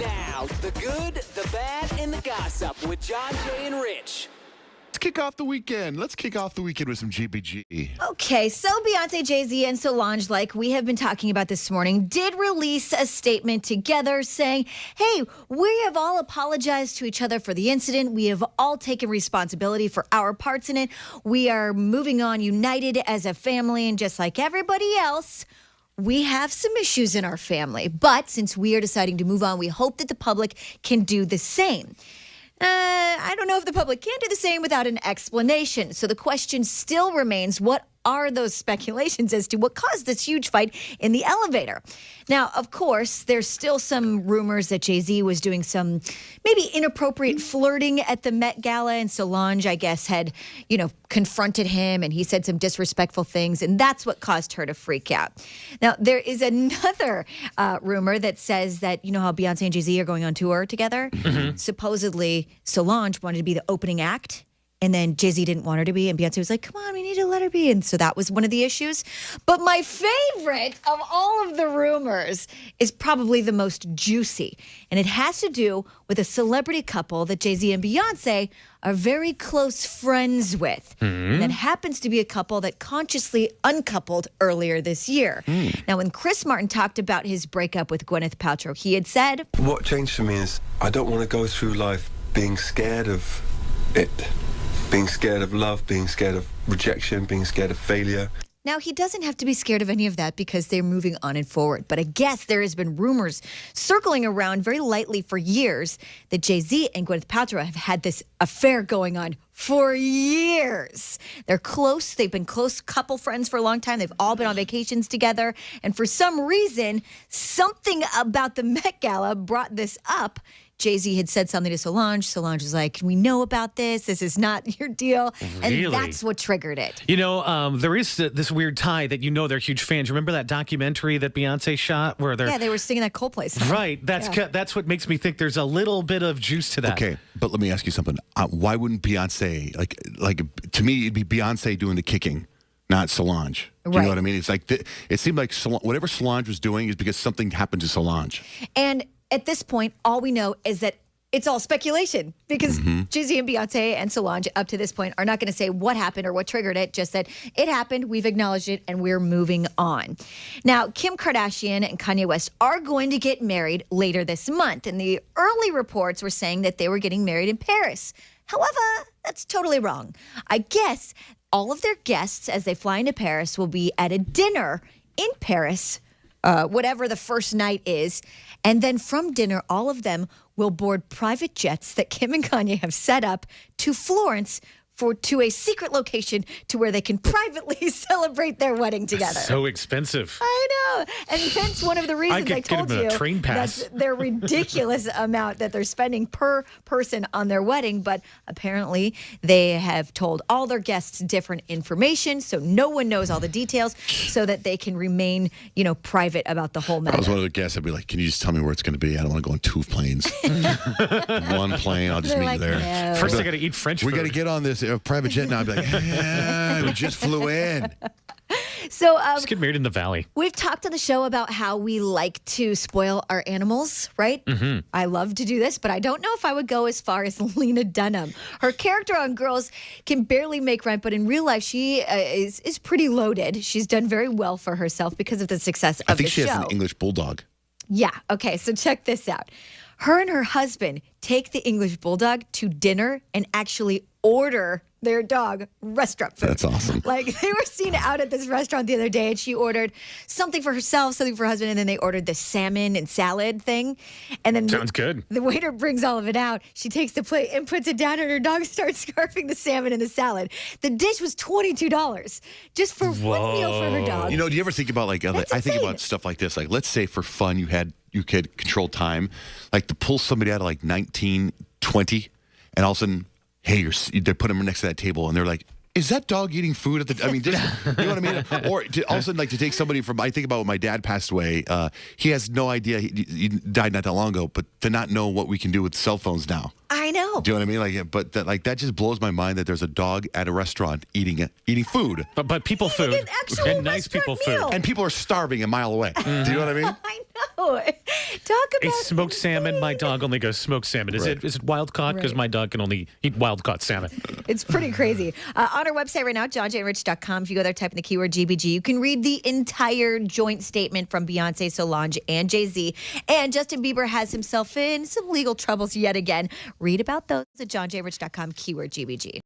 Now, the good, the bad, and the gossip with John, Jay, and Rich. Let's kick off the weekend. Let's kick off the weekend with some GBG. Okay, so Beyonce, Jay-Z, and Solange, like we have been talking about this morning, did release a statement together saying, hey, we have all apologized to each other for the incident. We have all taken responsibility for our parts in it. We are moving on united as a family, and just like everybody else, we have some issues in our family. But since we are deciding to move on, we hope that the public can do the same. I don't know if the public can do the same without an explanation. So the question still remains, what are those speculations as to what caused this huge fight in the elevator? Now, of course, there's still some rumors that Jay-Z was doing some maybe inappropriate flirting at the Met Gala, and Solange, I guess, had, confronted him, and he said some disrespectful things, and that's what caused her to freak out. Now, there is another rumor that says that, you know how Beyonce and Jay-Z are going on tour together? Mm-hmm. Supposedly, Solange wanted to be the opening act, and then Jay-Z didn't want her to be, and Beyonce was like, come on, we need to let her be. And so that was one of the issues. But my favorite of all of the rumors is probably the most juicy. And it has to do with a celebrity couple that Jay-Z and Beyonce are very close friends with. Mm-hmm. And that happens to be a couple that consciously uncoupled earlier this year. Now, when Chris Martin talked about his breakup with Gwyneth Paltrow, he had said, what changed for me is I don't want to go through life being scared of it. Being scared of love, being scared of rejection, being scared of failure. Now, he doesn't have to be scared of any of that because they're moving on and forward. But I guess there has been rumors circling around very lightly for years that Jay-Z and Gwyneth Paltrow have had this affair going on for years. They're close. They've been close couple friends for a long time. They've all been on vacations together. And for some reason, something about the Met Gala brought this up. Jay-Z had said something to Solange. Solange was like, we know about this. This is not your deal. Really? And that's what triggered it. There is this weird tie that they're huge fans. Remember that documentary that Beyonce shot where they're... Yeah, they were singing that Coldplay song. Right. That's what makes me think there's a little bit of juice to that. Okay, but let me ask you something. Why wouldn't Beyonce, like to me, it'd be Beyonce doing the kicking, not Solange. Do you know what I mean? It's like, it seemed like whatever Solange was doing is because something happened to Solange. And at this point, all we know is that it's all speculation because Jay-Z and Beyonce and Solange up to this point are not going to say what happened or what triggered it, just that it happened, we've acknowledged it, and we're moving on. Now, Kim Kardashian and Kanye West are going to get married later this month, and the early reports were saying that they were getting married in Paris. However, that's totally wrong. I guess all of their guests, as they fly into Paris, will be at a dinner in Paris, whatever the first night is. And then from dinner, all of them will board private jets that Kim and Kanye have set up to Florence to a secret location to where they can privately celebrate their wedding together. So expensive. I know. And hence one of the reasons I told you a train pass. that's their ridiculous amount that they're spending per person on their wedding. But apparently they have told all their guests different information, so no one knows all the details so that they can remain, private about the whole matter. I was one of the guests. I'd be like, can you just tell me where it's going to be? I don't want to go on 2 planes. One plane, I'll just meet you there. No. First, I got to eat French food. We got to get on this private jet now. I'd be like, we just flew in. So just get married in the valley. We've talked on the show about how we like to spoil our animals, right? Mm-hmm. I love to do this, but I don't know if I would go as far as Lena Dunham. Her character on Girls can barely make rent, but in real life, she is pretty loaded. She's done very well for herself because of the success of the show. I think she has an English bulldog. Yeah. Okay. So check this out. Her and her husband take the English bulldog to dinner and actually order their dog restaurant food. That's awesome. Like, they were seen out at this restaurant the other day, and she ordered something for herself, something for her husband, and then they ordered the salmon and salad thing. And then sounds good. The waiter brings all of it out. She takes the plate and puts it down, and her dog starts scarfing the salmon and the salad. The dish was $22 just for one meal for her dog. Do you ever think about I think about stuff like this. Like, let's say for fun you could control time, like to pull somebody out of like 1920, and all of a sudden, hey, they put them next to that table, and they're like, is that dog eating food at the... I mean, just, you know what I mean? Or all of a sudden, like, to take somebody from... I think about when my dad passed away. He has no idea. He died not that long ago, but to not know what we can do with cell phones now. I know. Do you know what I mean? But that just blows my mind that there's a dog at a restaurant eating food. But people food. An actual And nice people meal. food. And people are starving a mile away. Do you know what I mean? I know. Talk A about smoked salmon. My dog only goes smoked salmon. Is Right. it wild caught? Because Right. my dog can only eat wild caught salmon. It's pretty crazy. On our website right now, johnjandrich.com, if you go there, type in the keyword GBG, you can read the entire joint statement from Beyonce, Solange, and Jay-Z. And Justin Bieber has himself in some legal troubles yet again. Read about those at johnjandrich.com, keyword GBG.